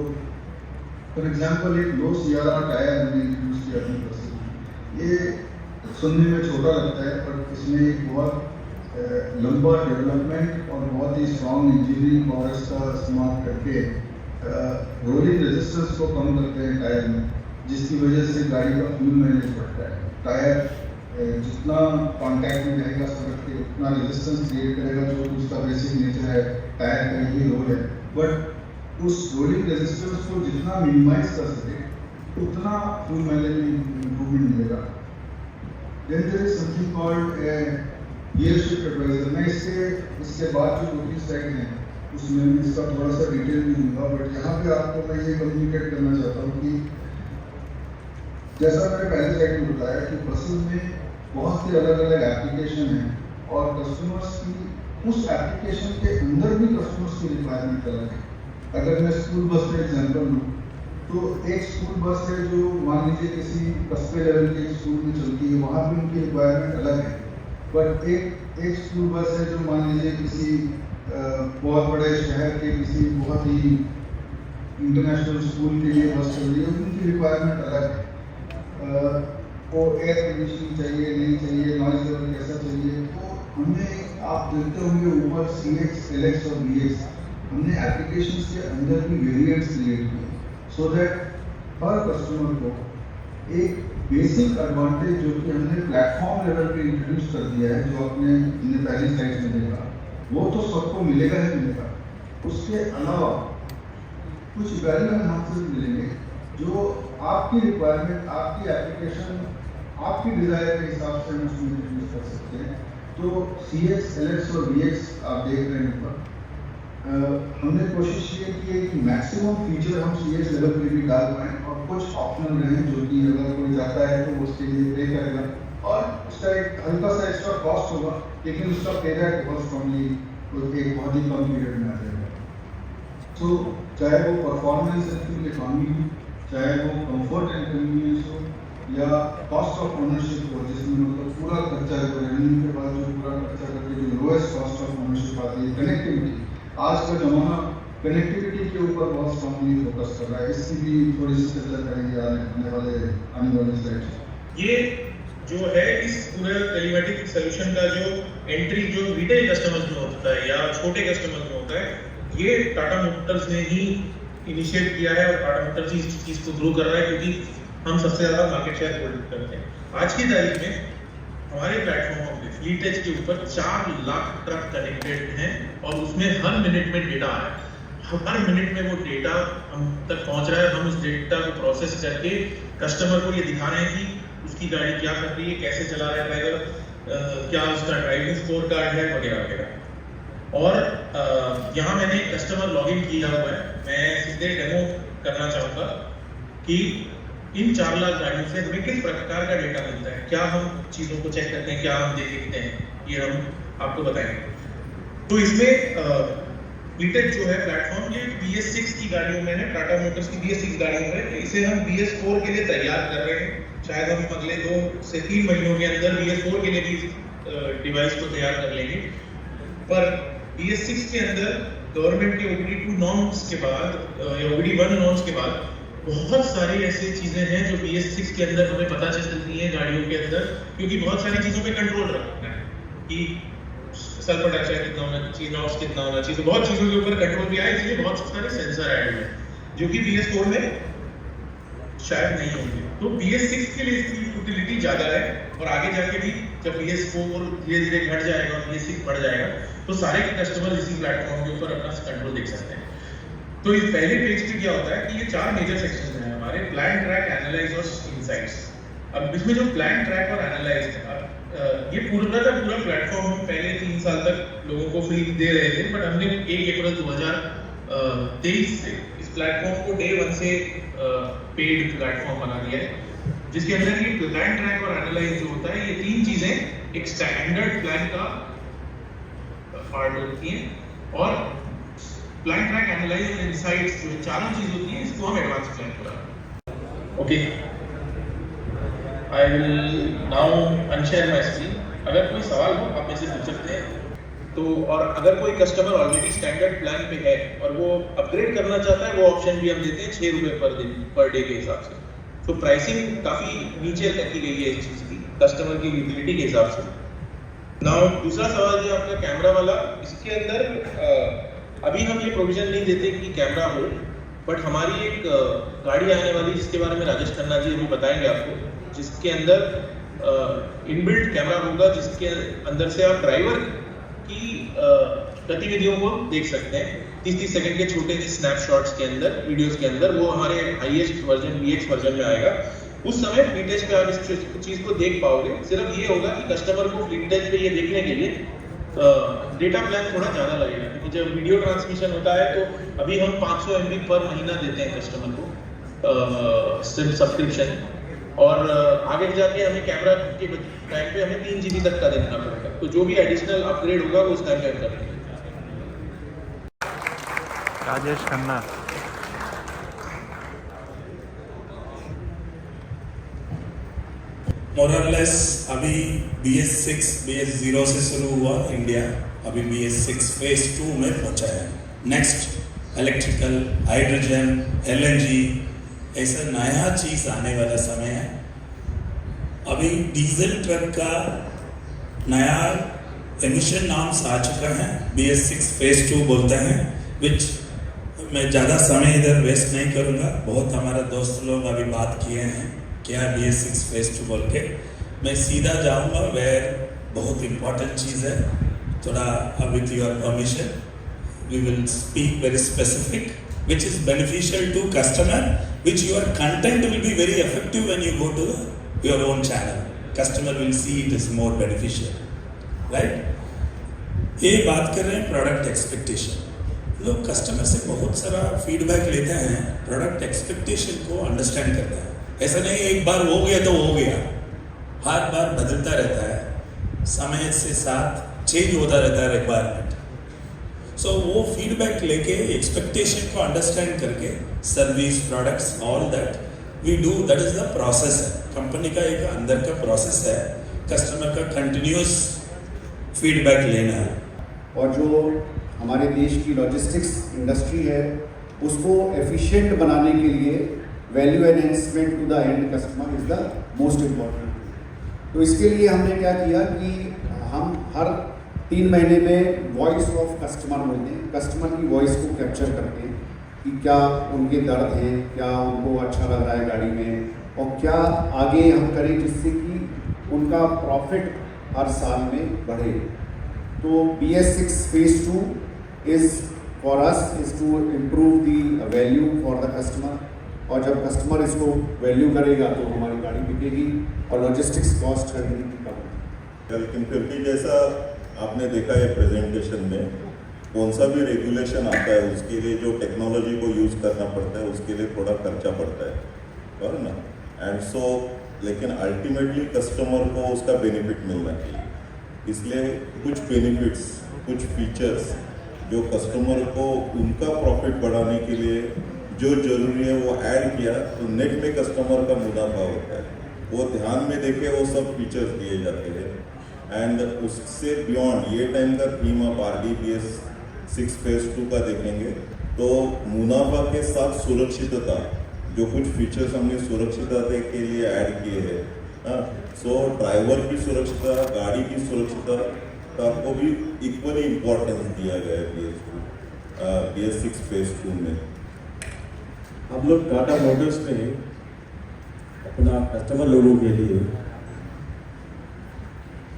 फॉर एग्जांपल एक लो CRR टायर हमने इंट्रोड्यूस किया अपनी बस में। ये सुनने में छोटा लगता है पर इसमें एक बहुत लंबा डेवलपमेंट और बहुत ही स्ट्रॉन्ग इंजीनियरिंग पावर्स का इस्तेमाल करके रोलिंग रेजिस्टेंस को कम करते हैं टायर में, जिसकी वजह से गाड़ी का फ्यूल माइलेज बढ़ता है। टायर जितना कॉन्टैक्ट में रहेगा सड़क के उतना रेजिस्टेंस क्रिएट करेगा, जो कि उसका बेसिक नेचर है, टायर का यही रोल है। बट उस रोलिंग रेजिस्टेंस को जितना मिनिमाइज कर सके उतना फ्यूल माइलेज में इम्प्रूवमेंट मिलेगा। Then there is something called gear shift advisor. मैं इसके बाद जो 2-3 स्लाइड हैं उसमें मैं इसका थोड़ा सा डिटेल भी दूंगा, बट यहाँ पे आपको मैं ये कम्युनिकेट करना चाहता हूँ कि जैसा मैंने पहले स्लाइड में बताया कि बसेस में बहुत से अलग अलग एप्लीकेशन हैं और कस्टमर्स की उस एप्लीकेशन के अंदर भी कस्टमर्स की रिक्वायरमेंट अलग है। अगर मैं स्कूल बस का एग्जांपल लूँ तो एक स्कूल बस है जो मान लीजिए किसी कस्बे लेवल के स्कूल में चलती है, वहाँ भी उनकी रिक्वायरमेंट अलग है। बट एक स्कूल बस है जो मान लीजिए किसी बहुत बड़े शहर के किसी बहुत ही इंटरनेशनल स्कूल के लिए बस चल रही है, उनकी रिक्वायरमेंट अलग है। वो एयर कंडीशनिंग चाहिए, नहीं चाहिए, नॉइज लेवल कैसा चाहिए। तो हमने, आप देखते होंगे ऊपर CX, LX और BX, हमने एप्लीकेशंस के अंदर भी वेरिएंट्स क्रिएट किए सो दैट हर कस्टमर को एक बेसिक एडवांटेज जो कि हमने प्लेटफॉर्म लेवल पे इंट्रोड्यूस कर दिया है, जो आपने पहली स्लाइड में देखा, वो तो सबको मिलेगा ही मिलेगा। उसके अलावा कुछ वैल्यू एनहांसर्स मिलेंगे जो आपकी रिक्वायरमेंट, आपकी एप्लीकेशन, आपकी डिज़ायर के हिसाब से हम उसमें इंट्रोड्यूस कर सकते हैं। तो CX, LX और BX आप देख रहे हैं ऊपर। हमने कोशिश ये की है कि मैक्सिमम फीचर हम CX लेवल पे भी डाल पाएँ और कुछ ऑप्शनल रहें जो कि अगर कोई जाता है तो उसके लिए पे करेगा और उसका एक हल्का सा एक्स्ट्रा कॉस्ट होगा, लेकिन उसका पेबैक बहुत स्ट्रांगली एक बहुत ही कम पीरियड में आ जाएगा। तो चाहे वो परफॉर्मेंस एंड फ्यूल इकॉनमी हो, चाहे वो कंफर्ट एंड कन्वीनियंस हो, या कॉस्ट ऑफ ओनरशिप हो, जिसमें मतलब पूरा खर्चा रेवेन्यू के बाद जो पूरा खर्चा करके जो लोएस्ट कॉस्ट ऑफ ओनरशिप आती है। कनेक्टिविटी, आज का जमाना कनेक्टिविटी के ऊपर बहुत स्ट्रांगली फोकस कर रहा है, इसकी भी थोड़ी सी चर्चा करेंगे आने वाले स्लाइड। ये जो है इस पूरे टेलीमेटिक सोल्यूशन का जो एंट्री जो रिटेल कस्टमर्स में होता है या छोटे कस्टमर्स में होता है, ये टाटा मोटर्स ने ही इनिशिएट किया है और टाटा मोटर्स ही इस चीज़ को ग्रो कर रहा है, क्योंकि हम सबसे ज़्यादा मार्केट शेयर होल्ड करते हैं। आज की तारीख में हमारे प्लेटफॉर्म पे फ्लीट एज के ऊपर 4 लाख ट्रक कनेक्टेड हैं और उसमें हर मिनट में डेटा आ रहा है। हर मिनट में वो डेटा हम तक पहुंच रहा है। हम उस डेटा को प्रोसेस करके कस्टमर को ये दिखा रहे हैं कि उसकी गाड़ी क्या कर रही है, कैसे चला रहा है ड्राइवर, क्या उसका ड्राइविंग स्कोर कार्ड है वगैरह वगैरह। और यहाँ मैंने कस्टमर लॉगिन किया हुआ है। मैं सीधे डेमो करना चाहूँगा कि इन 4 लाख गाड़ियों से हमें किस प्रकार का डेटा मिलता है, क्या हम चीज़ों को चेक करते हैं, क्या हम देखते हैं, ये हम आपको बताएंगे। तो इसमें फ्लीटेज जो है प्लेटफॉर्म, ये BS6 की गाड़ियों में है, टाटा मोटर्स की BS6 गाड़ियों में। इसे हम BS4 के लिए तैयार कर रहे हैं। शायद हम अगले 2 से 3 महीनों के अंदर BS4 के लिए भी डिवाइस को तैयार कर लेंगे। पर BS6 के अंदर गवर्नमेंट के OBD2 नॉर्म्स के बाद या OBD1 नॉर्म्स के बाद बहुत सारी ऐसी चीजें हैं जो BS6 के अंदर हमें पता चलती हैं गाड़ियों के अंदर, क्योंकि बहुत सारी चीजों पे कंट्रोल रखना है कि सल्फर डाइऑक्साइड कितना होना चाहिए, नॉक्स कितना होना चाहिए। तो बहुत चीजों के ऊपर कंट्रोल भी आया, इसलिए बहुत सारे सेंसर ऐड हुए जो कि BS4 में शायद नहीं होंगे। तो BS6 के लिए इसकी यूटिलिटी ज्यादा है और आगे जाके भी जब BS4 धीरे धीरे घट जाएगा और BS6 बढ़ जाएगा तो सारे कस्टमर इसी प्लेटफॉर्म के ऊपर अपना कंट्रोल देख सकते हैं। तो इस पहले पेज पे क्या होता है कि ये 4 मेजर सेक्शंस हैं हमारे: प्लान, ट्रैक, एनालाइज और इनसाइट्स। अब इसमें जो प्लान, ट्रैक और एनालाइज है, ये पूरा का पूरा प्लेटफॉर्म हम पहले 3 साल तक लोगों को फ्री दे रहे थे, बट हमने 1 अप्रैल 2023 से इस प्लेटफॉर्म को डे 1 से पेड प्लेटफॉर्म बना दिया है, जिसके अंदर ये प्लान, ट्रैक और एनालाइज जो होता है, ये 3 चीजें एक स्टैंडर्ड प्लान का पार्ट होती हैं और प्लान, ट्रैक, एनालाइज और इनसाइट्स जो चारों चीज होती हैं, इसको हम एडवांस प्लान करा। Okay, I will now unshare my screen. अगर कोई सवाल हो आप मेरे से पूछ सकते हैं। तो और अगर कोई कस्टमर ऑलरेडी स्टैंडर्ड प्लान पे है और वो अपग्रेड करना चाहता है, वो ऑप्शन भी हम देते हैं 6 रुपये पर डे के हिसाब से। तो प्राइसिंग काफ़ी नीचे रखी गई है इस चीज़ की, कस्टमर की यूटिलिटी के हिसाब से। नाउ दूसरा सवाल जो आपका कैमरा वाला, इसके अंदर अभी हम ये प्रोविजन नहीं देते कि कैमरा हो, बट हमारी एक गाड़ी आने वाली जिसके बारे में राजेश खन्ना जी अभी बताएंगे आपको, जिसके अंदर इनबिल्ट कैमरा होगा, जिसके अंदर से आप ड्राइवर की गतिविधियों को देख सकते हैं। 30-30 सेकंड के छोटे से स्नैपशॉट्स के अंदर, वीडियोस के अंदर, वो हमारे हाईएस्ट वर्जन VX वर्जन में आएगा। उस समय फ्लीटेज पे आप इस चीज को देख पाओगे। सिर्फ ये होगा कि कस्टमर को फ्लीटेज पे ये देखने के लिए डेटा प्लान थोड़ा ज़्यादा लगेगा, क्योंकि जब वीडियो ट्रांसमिशन होता है तो अभी हम 500 MB पर महीना देते हैं कस्टमर को सब्सक्रिप्शन, और आगे जाके हमें कैमरा के टाइम पे हमें 3 GB तक का देना पड़ेगा। तो जो भी एडिशनल अपग्रेड होगा वो उस टाइम पे हम कर देंगे। राजेश खन्ना। मोरलेस अभी BS6 BS0 से शुरू हुआ इंडिया, अभी BS6 फेज 2 में पहुंचा है। नेक्स्ट इलेक्ट्रिकल, हाइड्रोजन, LNG ऐसा नया चीज आने वाला समय है। अभी डीजल ट्रक का नया एमिशन नॉर्म्स आ चुका है, BS6 फेज 2 बोलते हैं, विच मैं ज़्यादा समय इधर वेस्ट नहीं करूँगा। बहुत हमारा दोस्त लोग अभी बात किए हैं क्या BS6 फेज 2 बोल के, मैं सीधा जाऊँगा वेर बहुत इम्पोर्टेंट चीज़ है। थोड़ा with your permission we will speak very specific which is beneficial to customer, which your content will be very effective when you go to your own channel. Customer will see it is more beneficial, right? ये बात कर रहे हैं प्रोडक्ट एक्सपेक्टेशन। लोग कस्टमर से बहुत सारा फीडबैक लेते हैं, प्रोडक्ट एक्सपेक्टेशन को अंडरस्टैंड करते हैं। ऐसा नहीं एक बार हो गया तो हो गया, हर बार बदलता रहता है, समय से साथ चेंज होता रहता है रिक्वायरमेंट। सो वो फीडबैक लेके एक्सपेक्टेशन को अंडरस्टैंड करके service, products, all that we do, that is the process है। कंपनी का एक अंदर का प्रोसेस है, कस्टमर का कंटिन्यूस फीडबैक लेना है। और जो हमारे देश की लॉजिस्टिक्स इंडस्ट्री है उसको एफिशिएंट बनाने के लिए value enhancement to the end customer is the most important. तो इसके लिए हमने क्या किया कि हम हर 3 महीने में वॉइस ऑफ कस्टमर बोलते हैं, कस्टमर की वॉइस को कैप्चर करते हैं कि क्या उनके दर्द हैं, क्या उनको अच्छा लग रहा है गाड़ी में, और क्या आगे हम करें जिससे कि उनका प्रॉफिट हर साल में बढ़े। तो BS6 Phase 2 is for us is to improve the value for the customer, और जब कस्टमर इसको वैल्यू करेगा तो हमारी गाड़ी बिकेगी और लॉजिस्टिक्स कॉस्ट खरीदने की कम होगी। लेकिन फिर भी जैसा आपने देखा है प्रेजेंटेशन में, कौन सा भी रेगुलेशन आता है उसके लिए जो टेक्नोलॉजी को यूज़ करना पड़ता है उसके लिए थोड़ा खर्चा पड़ता है, और ना, एंड सो लेकिन अल्टीमेटली कस्टमर को उसका बेनिफिट मिलना चाहिए। इसलिए कुछ बेनिफिट्स, कुछ फीचर्स जो कस्टमर को उनका प्रॉफिट बढ़ाने के लिए जो जरूरी है वो ऐड किया, तो नेट में कस्टमर का मुनाफा होता है, वो ध्यान में देके वो सब फीचर्स दिए जाते हैं। एंड उससे बियॉन्ड ये टाइम का थीम आप RDBS6 Phase 2 का देखेंगे तो मुनाफा के साथ सुरक्षितता, जो कुछ फीचर्स हमने सुरक्षितता के लिए ऐड किए हैं, सो ड्राइवर की सुरक्षितता, गाड़ी की सुरक्षितता को भी इक्वली इम्पोर्टेंस दिया गया है BS6 Phase 2 में। हम लोग टाटा मोटर्स ने अपना कस्टमर लोगों के लिए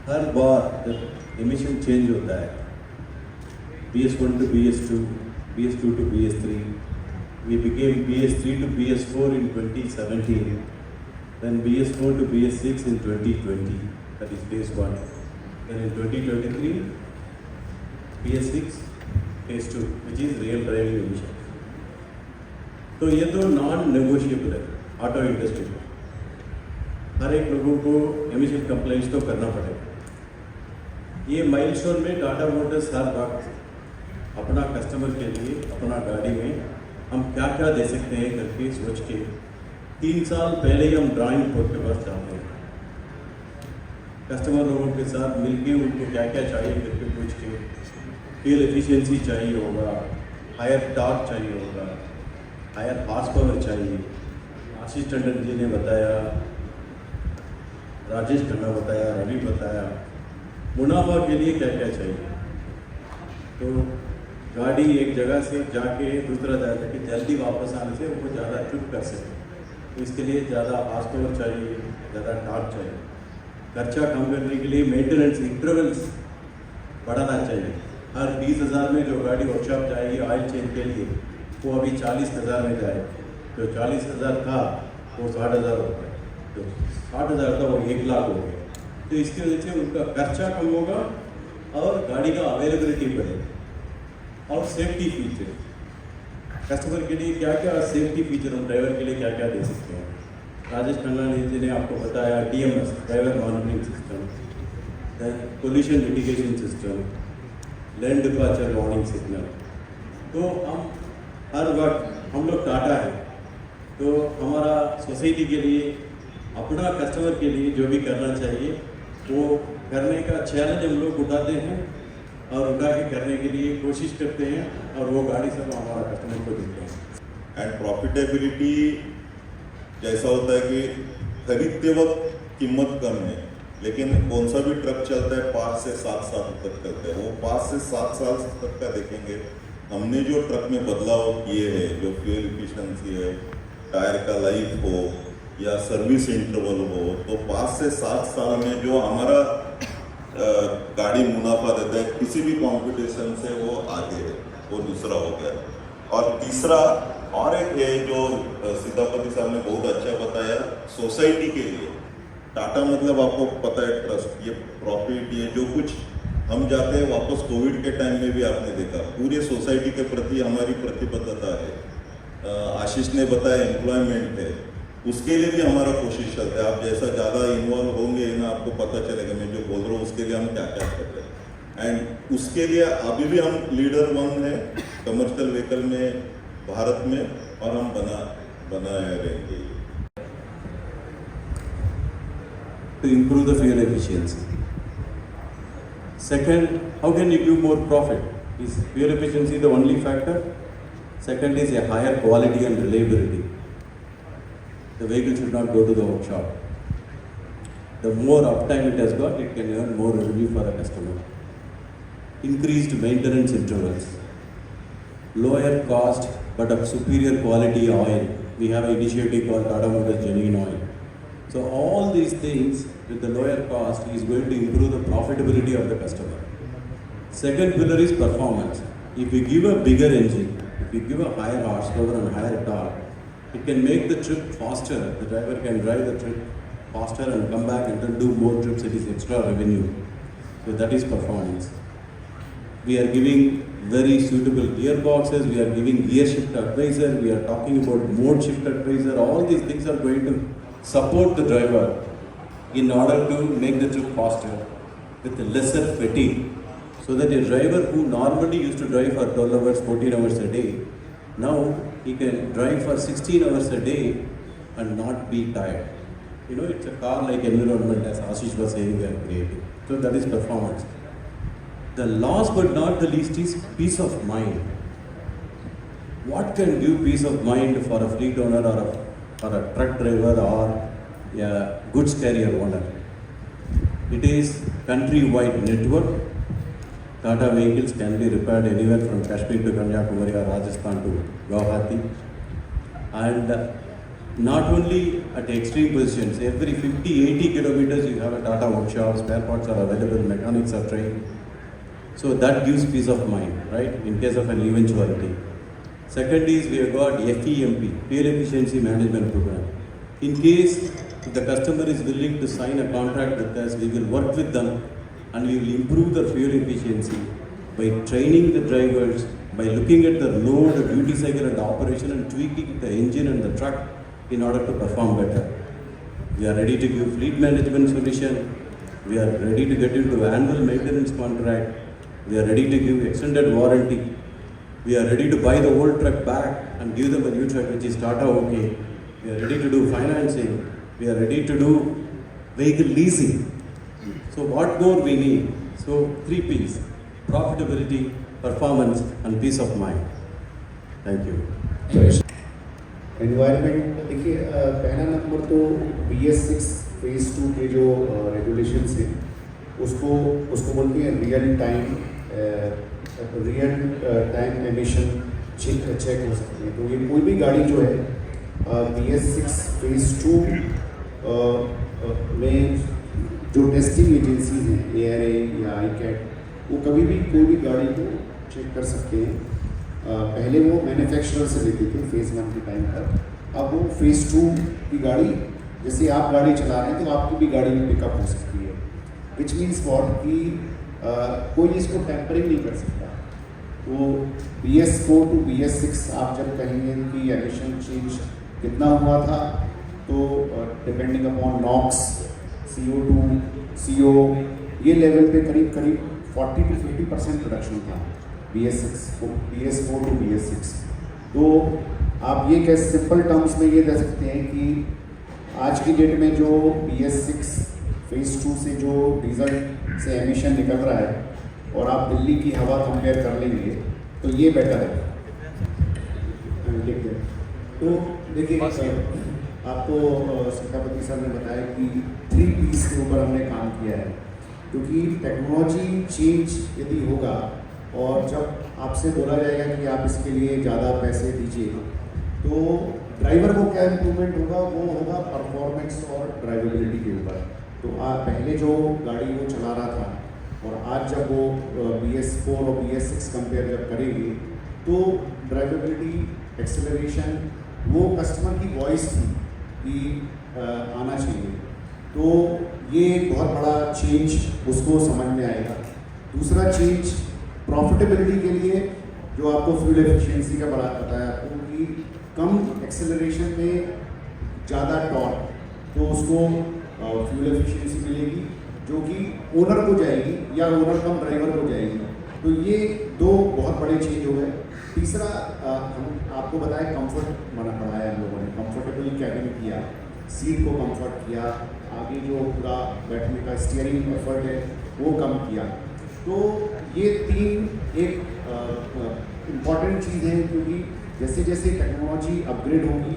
हर बार जब एमिशन चेंज होता है, BS1 to BS2, BS2 to BS3, we became BS3 to BS4 in 2017, then BS4 to BS6 in 2020, that is Phase 1, then in 2023, BS6 Phase 2, which is real driving emission. तो ये तो नॉन नेगोशिएबल है ऑटो इंडस्ट्री में, हर एक लोगों को एमिशन कंप्लेंट्स तो करना पड़ेगा। ये माइलस्टोन में टाटा मोटर्स हर वक्त अपना कस्टमर के लिए अपना गाड़ी में हम क्या क्या दे सकते हैं करके सोच के 3 साल पहले ही हम ड्राइंग बोर्ड के पास जाते हैं, कस्टमर लोगों के साथ मिलके उनको क्या क्या चाहिए करके पूछ के, फ्यूल एफिशिएंसी चाहिए होगा, हायर टॉर्क चाहिए होगा, हायर हॉर्स पावर चाहिए, आशीष टंडन जी ने बताया, राजेश खन्ना बताया, रवि बताया, मुनाफा के लिए क्या क्या चाहिए। तो गाड़ी एक जगह से जाके दूसरा जगह के जल्दी वापस आने से उनको ज़्यादा ट्रिप कर सके, तो इसके लिए ज़्यादा हॉर्स पावर चाहिए, ज़्यादा टॉर्क चाहिए। खर्चा कम करने के लिए मेंटेनेंस इंटरवल्स बढ़ाना चाहिए। हर 20,000 में जो गाड़ी वर्कशॉप जाएगी ऑयल चेंज के लिए, वो अभी 40,000 में जाएगी। जो 40,000 था वो 60,000 हो गया, जो 60,000 था वो 1,00,000 हो गया। तो इसकी वजह से उनका खर्चा कम होगा और गाड़ी का अवेलेबिलिटी बढ़ेगा। और सेफ्टी फीचर, कस्टमर के लिए क्या क्या सेफ्टी फीचर हम ड्राइवर के लिए क्या क्या दे सकते हैं। राजेश खन्ना जी ने आपको बताया DMS, driver monitoring system, pollution mitigation system, lane departure warning signal. तो हम हर वक्त हम लोग टाटा है, तो हमारा सोसाइटी के लिए, अपना कस्टमर के लिए जो भी करना चाहिए वो करने का चैलेंज हम लोग उठाते हैं और उठा के करने के लिए कोशिश करते हैं, और वो गाड़ी सब हमारा कस्टमर को देते हैं। एंड प्रॉफिटेबिलिटी जैसा होता है कि खरीदते वक्त कीमत कम है, लेकिन कौन सा भी ट्रक चलता है 5 से 7 साल तक चलता है, वो 5 से 7 साल तक का देखेंगे। हमने जो ट्रक में बदलाव किए हैं, जो फ्यूल एफिशिएंसी है, टायर का लाइफ हो या सर्विस इंटरवल हो, तो 5 से 7 साल में जो हमारा गाड़ी मुनाफा देता है, किसी भी कंपटीशन से वो आगे है, वो दूसरा हो गया। और तीसरा और एक है जो सीतापति साहब ने बहुत अच्छा बताया, सोसाइटी के लिए टाटा मतलब आपको पता है ट्रस्ट, ये प्रॉफिट, ये जो कुछ हम जाते हैं वापस। कोविड के टाइम में भी आपने देखा पूरे सोसाइटी के प्रति हमारी प्रतिबद्धता है। आशीष ने बताया एम्प्लॉयमेंट है, उसके लिए भी हमारा कोशिश चलता है। आप जैसा ज़्यादा इन्वॉल्व होंगे ना, आपको पता चलेगा मैं जो बोल रहा हूँ उसके लिए हम क्या क्या कर रहे हैं। एंड उसके लिए अभी भी हम लीडर 1 है कमर्शियल व्हीकल में भारत में, और हम बनाए रहेंगे। To improve the fuel efficiency. Second, how can you give more profit? Is fuel efficiency the only factor? Second is a higher quality and reliability. The vehicle should not go to the workshop. the more uptime it has got, it can earn more revenue for the customer. Increased maintenance intervals, lower cost but of superior quality oil. We have an initiative called Tata Motors Genuine Oil. So all these things with the lower cost is going to improve the profitability of the customer. Second pillar is performance. If we give a bigger engine, if we give a higher horsepower and higher torque, it can make the trip faster. The driver can drive the trip faster and come back and then do more trips. It is extra revenue. So that is performance. We are giving very suitable gearboxes. We are giving gear shift advisor. We are talking about mode shift advisor. All these things are going to support the driver in order to make the trip faster with lesser fatigue. So that a driver who normally used to drive for 12 hours, 14 hours a day, now he can drive for 16 hours a day and not be tired. You know, it's a car-like environment, as Ashish was saying, we are creating. So that is performance. The last but not the least is peace of mind. What can give peace of mind for a fleet owner or a truck driver or a goods carrier owner? It is countrywide network. Tata vehicles can be repaired anywhere from Kashmir to Kanyakumari or Rajasthan to Guwahati. And not only at extreme positions, every 50-80 kilometers you have a Tata workshop, spare parts are available, mechanics are trained. So that gives peace of mind, right, in case of an eventuality. Second is we have got FEMP, Fuel Efficiency Management Program. In case if the customer is willing to sign a contract with us, we will work with them and we will improve the fuel efficiency by training the drivers, by looking at the load, the duty cycle and operation and tweaking the engine and the truck in order to perform better. We are ready to give fleet management solution. We are ready to get into annual maintenance contract. We are ready to give extended warranty. We are ready to buy the old truck back and give them a new truck which is Tata OK. We are ready to do financing. We are ready to do vehicle leasing. So what more we need? So 3 P's: profitability, performance and peace of mind. Thank you. Environment देखिए, पहला नंबर तो BS6 फेज़ 2 के जो रेगुलेशंस हैं उसको बोलते हैं रियल टाइम एमिशन चेक हो सकती है। तो ये कोई भी गाड़ी जो है BS6 फेज़ 2 में जो टेस्टिंग एजेंसीज हैं ARA या ICAT, वो कभी भी कोई भी गाड़ी को चेक कर सकते हैं। पहले वो मैन्युफैक्चरर से लेते थे फेज़ 1 के टाइम पर, अब वो फेज़ 2 की गाड़ी, जैसे आप गाड़ी चला रहे हैं तो आपकी भी गाड़ी में पिकअप हो सकती है, विच मीन्स वॉट कि कोई इसको टेम्परिंग नहीं कर सकता। तो BS4 टू BS6 आप जब कहेंगे कि एमिशन चेंज कितना हुआ था, तो depending upon NOx, CO2, CO, ये लेवल पे करीब 40 to 50% प्रोडक्शन था BS4 टू BS6। तो आप ये सिंपल टर्म्स में ये कह सकते हैं कि आज की डेट में जो BS6 फेज़ 2 से जो डीजल से एमिशन निकल रहा है और आप दिल्ली की हवा कंपेयर कर लेंगे तो ये बेटर है। तो देखिए, आपको सीतापति सर ने बताया कि 3 P's के ऊपर हमने काम किया है, क्योंकि टेक्नोलॉजी चेंज यदि होगा और जब आपसे बोला जाएगा कि आप इसके लिए ज़्यादा पैसे दीजिए, तो ड्राइवर को क्या इम्प्रूवमेंट होगा, वो होगा परफॉर्मेंस और ड्राइवेबिलिटी के ऊपर। तो आप पहले जो गाड़ी वो चला रहा था और आज जब वो BS4 और BS6 कंपेयर जब करेंगे तो ड्राइवेबिलिटी, एक्सेलरेशन, वो कस्टमर की वॉइस थी कि आना चाहिए। तो ये एक बहुत बड़ा चेंज उसको समझ में आएगा। दूसरा चेंज प्रॉफिटेबिलिटी के लिए, जो आपको फ्यूल एफिशिएंसी का बड़ा बताया, तो कि कम एक्सेलरेशन में ज़्यादा टॉर्क, तो उसको फ्यूल एफिशिएंसी मिलेगी जो कि ओनर को जाएगी या ओनर कम ड्राइवर को जाएगी। तो ये 2 बहुत बड़े चेंज हो गए। तीसरा, हम आपको बताया कंफर्ट बढ़ाया हम लोगों ने, कंफर्टेबल कैबिन किया, सीट को कंफर्ट किया, आगे जो पूरा बैठने का स्टीयरिंग एफर्ट है वो कम किया। तो ये 3 एक इम्पॉर्टेंट चीज़ है, क्योंकि जैसे जैसे टेक्नोलॉजी अपग्रेड होगी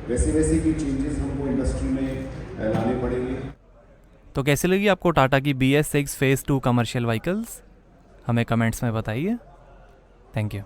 वैसे वैसे की चेंजेस हमको इंडस्ट्री में लाने पड़ेंगे। तो तो कैसी लगी आपको टाटा की BS6 फेज़ 2 कमर्शियल व्हीकल्स? हमें कमेंट्स में बताइए। Thank you.